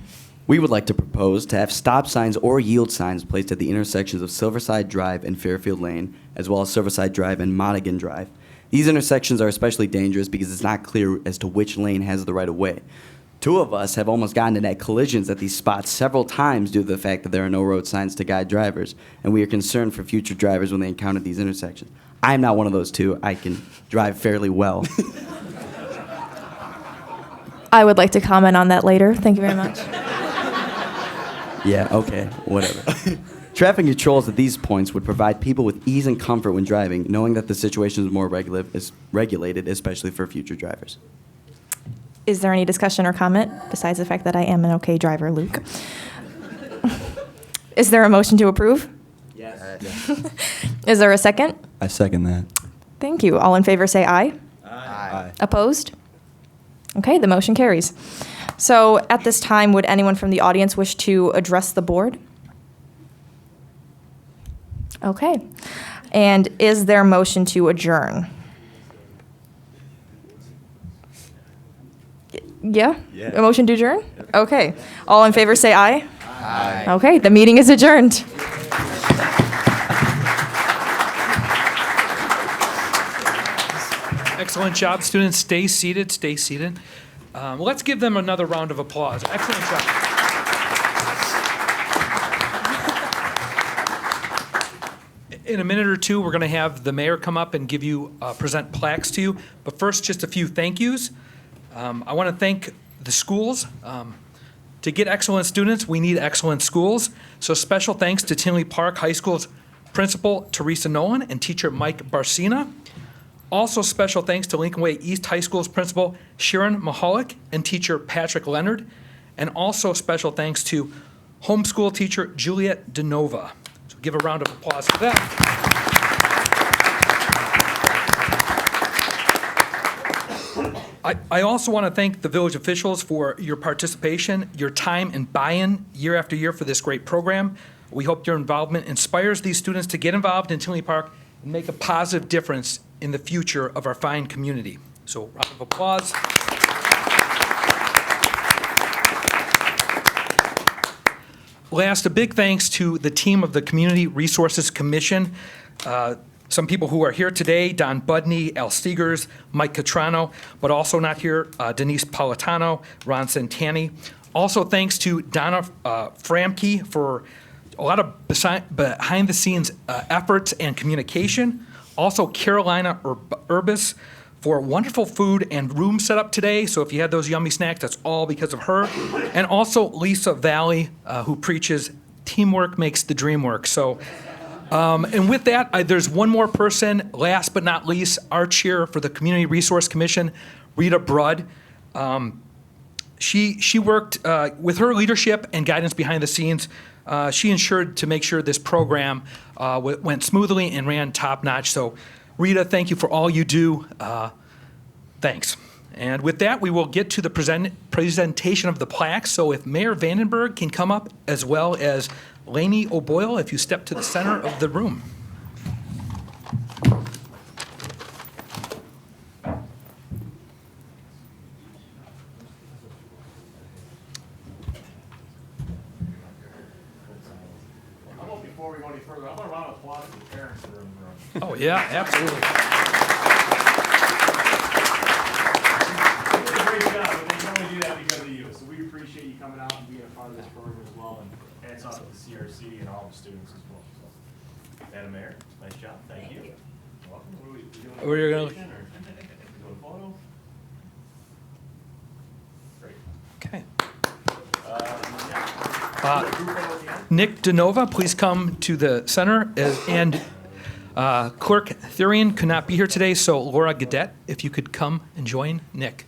We would like to propose to have stop signs or yield signs placed at the intersections of Silverside Drive and Fairfield Lane, as well as Silverside Drive and Monaghan Drive. These intersections are especially dangerous because it's not clear as to which lane has the right of way. 2 of us have almost gotten into collisions at these spots several times due to the fact that there are no road signs to guide drivers, and we are concerned for future drivers when they encounter these intersections. I'm not one of those 2. I can drive fairly well. I would like to comment on that later. Thank you very much. Yeah, okay, whatever. Traffic controls at these points would provide people with ease and comfort when driving, knowing that the situation is more regulated, especially for future drivers. Is there any discussion or comment, besides the fact that I am an okay driver, Luke? Is there a motion to approve? Yes. Is there a second? I second that. Thank you. All in favor say aye. Aye. Opposed? Okay, the motion carries. So at this time, would anyone from the audience wish to address the board? Okay. And is there a motion to adjourn? Yeah? A motion to adjourn? Okay. All in favor say aye. Aye. Okay, the meeting is adjourned. Excellent job, students. Stay seated, stay seated. Let's give them another round of applause. Excellent job. In a minute or two, we're going to have the mayor come up and give you, present plaques to you. But first, just a few thank yous. I want to thank the schools. To get excellent students, we need excellent schools. So special thanks to Tinley Park High School's principal, Teresa Nolan, and teacher Mike Barcina. Also special thanks to Lincoln Way East High School's principal, Sharon Mahalik, and teacher Patrick Leonard. And also special thanks to homeschool teacher Juliet DeNova. So give a round of applause for them. I also want to thank the village officials for your participation, your time and buy-in year after year for this great program. We hope your involvement inspires these students to get involved in Tinley Park and make a positive difference in the future of our fine community. So, round of applause. Last, a big thanks to the team of the Community Resources Commission. Some people who are here today, Don Budney, Al Stegers, Mike Catrano, but also not here, Denise Politano, Ron Santani. Also thanks to Donna Framke for a lot of behind-the-scenes efforts and communication. Also Carolina Urbis for wonderful food and room setup today. So if you had those yummy snacks, that's all because of her. And also Lisa Valley, who preaches teamwork makes the dream work. So, and with that, there's one more person, last but not least, our chair for the Community Resource Commission, Rita Brudd. She worked with her leadership and guidance behind the scenes. She ensured to make sure this program went smoothly and ran top notch. So, Rita, thank you for all you do. Thanks. And with that, we will get to the presentation of the plaques. So if Mayor Vandenberg can come up, as well as Lainey O'Boyle, if you step to the center of the room. Before we go any further, I'm going to round of applause to the parents that are in the room. Oh, yeah, absolutely. You did a great job, but they can only do that because of you. So we appreciate you coming out and being a part of this program as well, and hats off to the CRC and all the students as well. So, Madam Mayor, nice job. Thank you. Welcome. What are we doing? We're gonna- Presentation or doing a photo? Great. Okay. Yeah. Group photo at the end. Nick DeNova, please come to the center. And Clerk Thurian could not be here today, so Laura Gadet, if you could come and join Nick.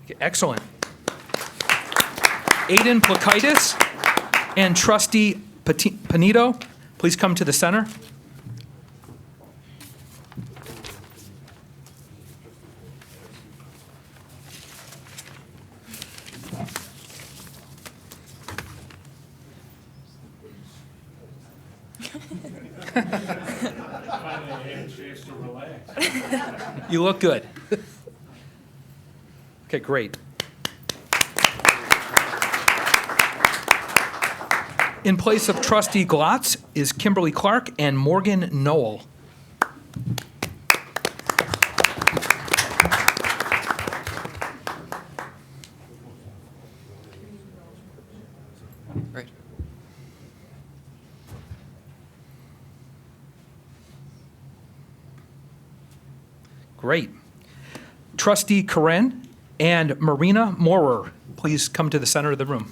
Okay, excellent. Aiden Plakaitis and Trustee Panito, please come to the center. Finally, a chance to relax. You look good. Okay, great. In place of Trustee Glotz is Kimberly Clark and Morgan Knoll. Right. Great. Trustee Karen and Marina Moorer, please come to the center of the room.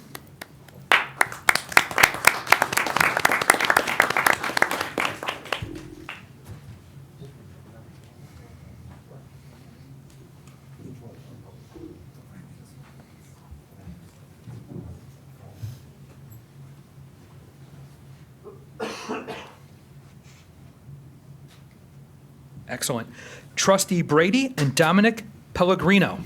Excellent. Trustee Brady and Dominic Pellegrino.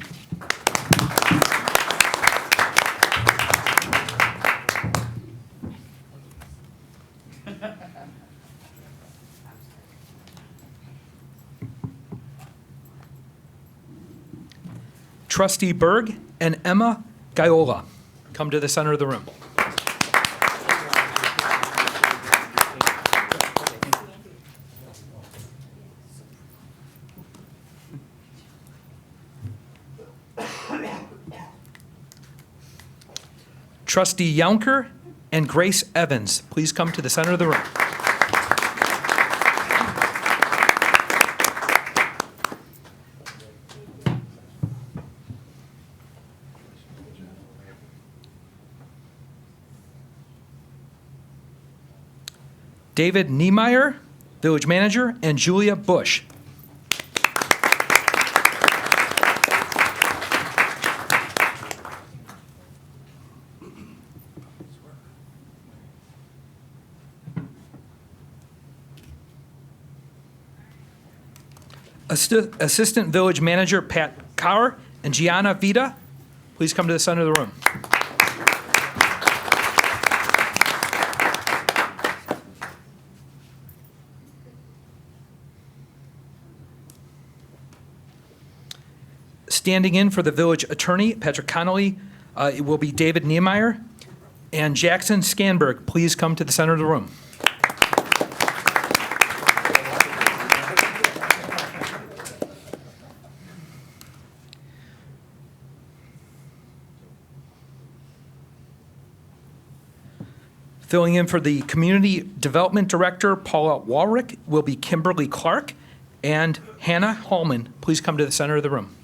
Trustee Berg and Emma Gaiola, come to the center of the room. Trustee Younker and Grace Evans, please come to the center of the room. David Niemeyer, Village Manager, and Julia Bush. Assistant Village Manager Pat Carr and Gianna Vida, please come to the center of the room. Standing in for the village attorney, Patrick Connolly, it will be David Niemeyer. And Jackson Scanberg, please come to the center of the room. Filling in for the Community Development Director, Paula Walrick, will be Kimberly Clark. And Hannah Hallman, please come to the center of the room.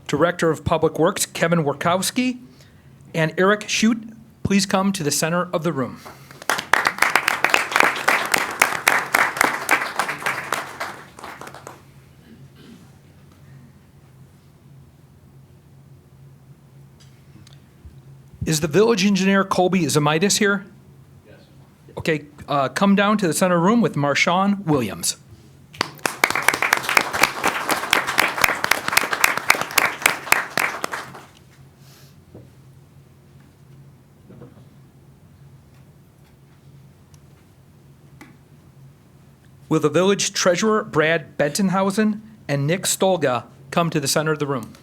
Director of Public Works, Kevin Warkowski, and Eric Shute, please come to the center of the room. Is the village engineer Colby Zamitis here? Yes. Okay, come down to the center room with Marshawn Williams. Will the village treasurer Brad Bentonhausen and Nick Stolga come to the center of the room?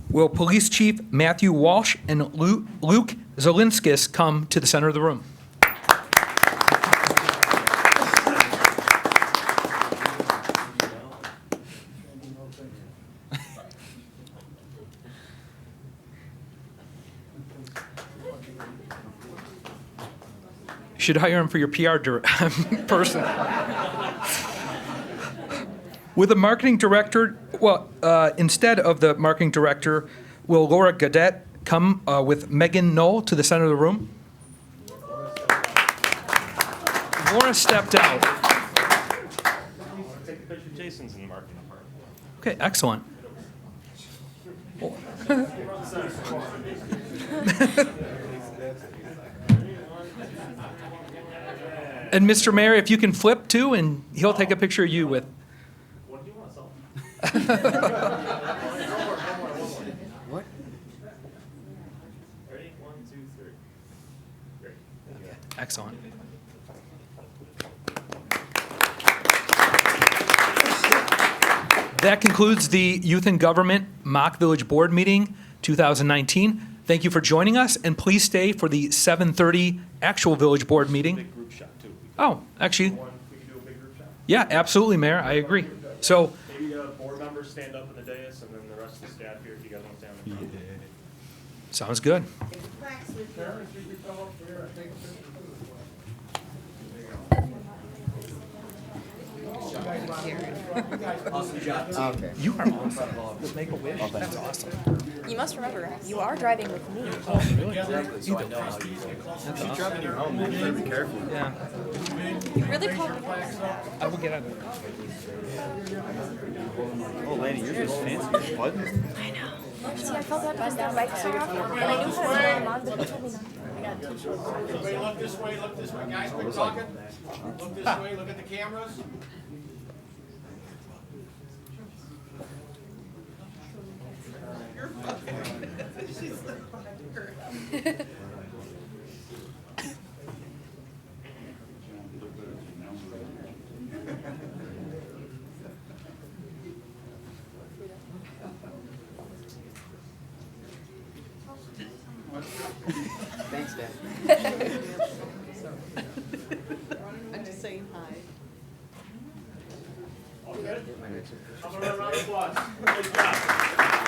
Will Police Chief Matthew Walsh and Luke Zelinskis come to the center of the room? You should hire him for your PR person. With the marketing director, instead of the marketing director, will Laura Gadet come with Megan Knoll to the center of the room? Laura stepped out. Take a picture. Jason's in the marketing department. Okay, excellent. And Mr. Mayor, if you can flip too, and he'll take a picture of you with. What do you want, Sal? What? Ready? 1, 2, 3. Great. Excellent. That concludes the Youth and Government Mock Village Board Meeting 2019. Thank you for joining us, and please stay for the 7:30 actual Village Board meeting. Big group shot too. Oh, actually, We can do a big group shot. yeah, absolutely, Mayor, I agree. So, Maybe board members stand up in the dais, and then the rest of the staff here, if you guys want to stand in front. sounds good. Okay. You are awesome. Make a wish. That's awesome. You must remember, you are driving with me. She's driving you home, man. You better be careful. Yeah, You really called me out. I will get out of it. Oh, Lanny, yours is fancy. What? I know. See, I felt that buzz down bike so often, and I knew how to turn them on, but they told me not. Everybody look this way, guys, quit talking. Look this way, look at the cameras. Thanks, Dad. I'm just saying hi. All good? How about a round of applause? Good job.